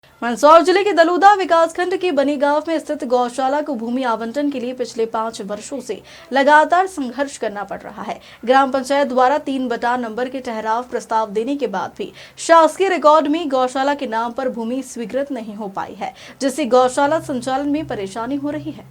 मंदसौर जिले के दलूदा विकासखंड के बनी गांव में स्थित गौशाला को भूमि आवंटन के लिए पिछले 5 वर्षों से लगातार संघर्ष करना पड़ रहा है। ग्राम पंचायत द्वारा 3/नंबर के ठहराव प्रस्ताव देने के बाद भी शासकीय रिकॉर्ड में गौशाला के नाम पर भूमि स्वीकृत नहीं हो पाई है, जिससे गौशाला संचालन में परेशानी हो रही है।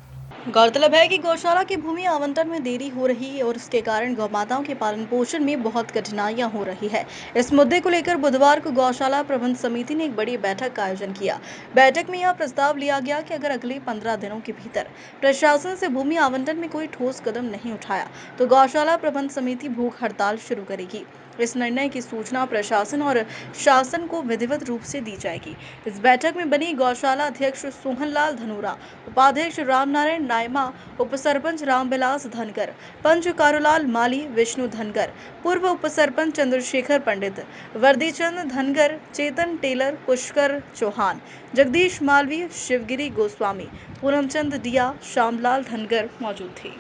गौरतलब है कि गौशाला की भूमि आवंटन में देरी हो रही है और इसके कारण गौमाताओं के पालन पोषण में बहुत कठिनाइयां हो रही है। इस मुद्दे को लेकर बुधवार को गौशाला प्रबंध समिति ने एक बड़ी बैठक का आयोजन किया। बैठक में यह प्रस्ताव लिया गया कि अगर अगले 15 दिनों के भीतर प्रशासन से भूमि आवंटन में कोई ठोस कदम नहीं उठाया तो गौशाला प्रबंध समिति भूख हड़ताल शुरू करेगी। इस निर्णय की सूचना प्रशासन और शासन को विधिवत रूप से दी जाएगी। इस बैठक में बनी गौशाला अध्यक्ष सोहनलाल धनोरा, उपाध्यक्ष रामनारायण नायमा, उप सरपंच रामविलास धनगर, पंच कारूलाल माली, विष्णु धनगर, पूर्व उप सरपंच चंद्रशेखर पंडित, वर्दीचंद धनगर, चेतन टेलर, पुष्कर चौहान, जगदीश मालवी, शिवगिरी गोस्वामी, पूनमचंद दिया, श्यामलाल धनगर मौजूद थे।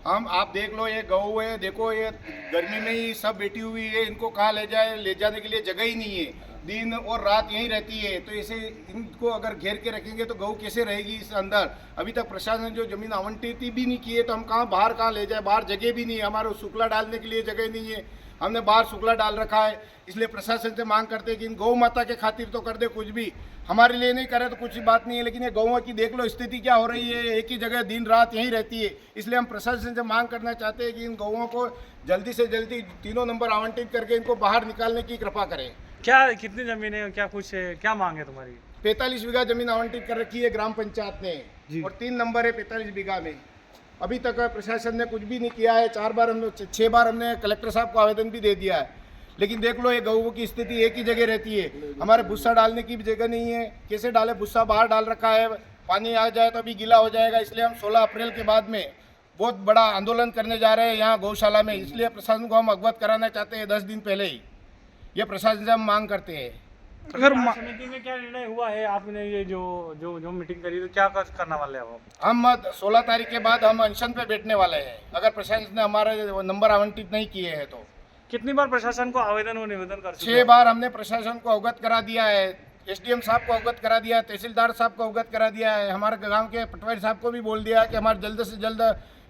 हम आप देख लो, ये गऊ है, देखो ये गर्मी में ही सब बैठी हुई है। इनको कहाँ ले जाने के लिए जगह ही नहीं है। दिन और रात यहीं रहती है, तो ऐसे इनको अगर घेर के रखेंगे तो गऊ कैसे रहेगी इस अंदर। अभी तक प्रशासन ने जो जमीन आवंटित भी नहीं की है, तो हम कहाँ ले जाए। बाहर जगह भी नहीं है, हमारे सुखला डालने के लिए जगह नहीं है। हमने बाहर सुखला डाल रखा है, इसलिए प्रशासन से मांग करते हैं कि इन गौ माता के खातिर तो कर दे कुछ भी। हमारे लिए नहीं करे तो कुछ बात नहीं है, लेकिन ये गौओं की देख लो स्थिति क्या हो रही है। एक ही जगह दिन रात यहीं रहती है। इसलिए हम प्रशासन से मांग करना चाहते हैं कि इन गौओं को जल्दी से जल्दी 3 नंबर आवंटित करके इनको बाहर निकालने की कृपा करें। क्या कितनी जमीन है, क्या कुछ है, क्या मांग है तुम्हारी? 45 बीघा जमीन आवंटित कर रखी है ग्राम पंचायत ने, और 3 नंबर है 45 बीघा में। अभी तक प्रशासन ने कुछ भी नहीं किया है। 6 बार हमने कलेक्टर साहब को आवेदन भी दे दिया है, लेकिन देख लो ये गऊ की स्थिति एक ही जगह रहती है। हमारे भूसा डालने की भी जगह नहीं है। कैसे डाले? भूसा बाहर डाल रखा है, पानी आ जाए तो अभी गीला हो जाएगा। इसलिए हम 16 अप्रैल के बाद में बहुत बड़ा आंदोलन करने जा रहे हैं यहाँ गौशाला में। इसलिए प्रशासन को हम अवगत कराना चाहते हैं 10 दिन पहले ही। ये प्रशासन से हम मांग करते हैं। अगर समिति में क्या निर्णय हुआ है, आपने ये जो मीटिंग करी, तो क्या करना वाले हैं हम 16 तारीख के बाद हम अनशन पे बैठने वाले हैं, अगर प्रशासन ने हमारे नंबर आवंटित नहीं किए हैं तो। कितनी बार प्रशासन को आवेदन और निवेदन कर चुके? 6 बार हमने प्रशासन को अवगत करा दिया है। एसडीएम साहब को अवगत करा दिया है, तहसीलदार साहब को अवगत करा दिया है, हमारे गांव के पटवारी साहब को भी बोल दिया है कि हमारे जल्द से जल्द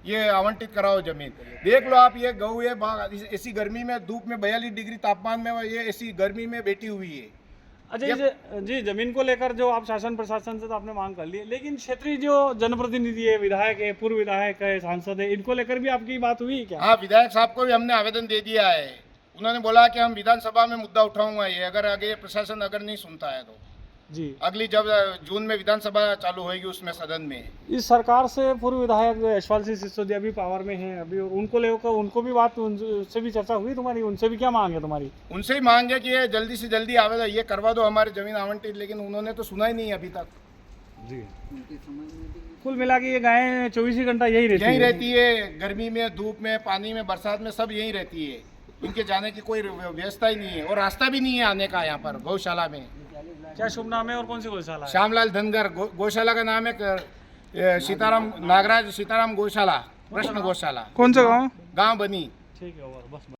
ये आवंटित कराओ जमीन। देख लो आप, ये गऊ है, ऐसी गर्मी में, धूप में 42 डिग्री तापमान में ये ऐसी गर्मी में बैठी हुई है। अच्छा जी, जमीन को लेकर जो आप शासन प्रशासन से तो आपने मांग कर ली, लेकिन क्षेत्रीय जो जनप्रतिनिधि है, विधायक है, पूर्व विधायक है, सांसद है, इनको लेकर भी आपकी बात हुई क्या? हाँ, विधायक साहब को भी हमने आवेदन दे दिया है। उन्होंने बोला कि हम विधानसभा में मुद्दा उठाऊंगा ये, अगर आगे प्रशासन अगर नहीं सुनता है तो जी अगली जब जून में विधानसभा चालू होगी उसमें सदन में। इस सरकार से पूर्व विधायक यशपाल सिंह सिसोदिया भी पावर में हैं अभी, और उनको लेकर उनको भी बात, उनसे भी चर्चा हुई तुम्हारी? उनसे भी क्या मांग है तुम्हारी? उनसे ही मांग है कि ये जल्दी से जल्दी आवेदन ये करवा दो हमारी जमीन आवंटित, लेकिन उन्होंने तो सुना ही नहीं अभी तक। जी, कुल मिला के ये गायें 24 घंटा यही रहती है। गर्मी में, धूप में, पानी में, बरसात में सब यही रहती है। इनके जाने की कोई व्यवस्था ही नहीं है और रास्ता भी नहीं है आने का यहाँ पर गौशाला में। क्या शुभ नाम है और कौन सी गौशाला है? श्यामलाल धनगर गौशाला का नाम है। सीताराम नागराज सीताराम गौशाला, कृष्ण गौशाला। कौन सा गाँव? गाँव बनी। ठीक है, और बस।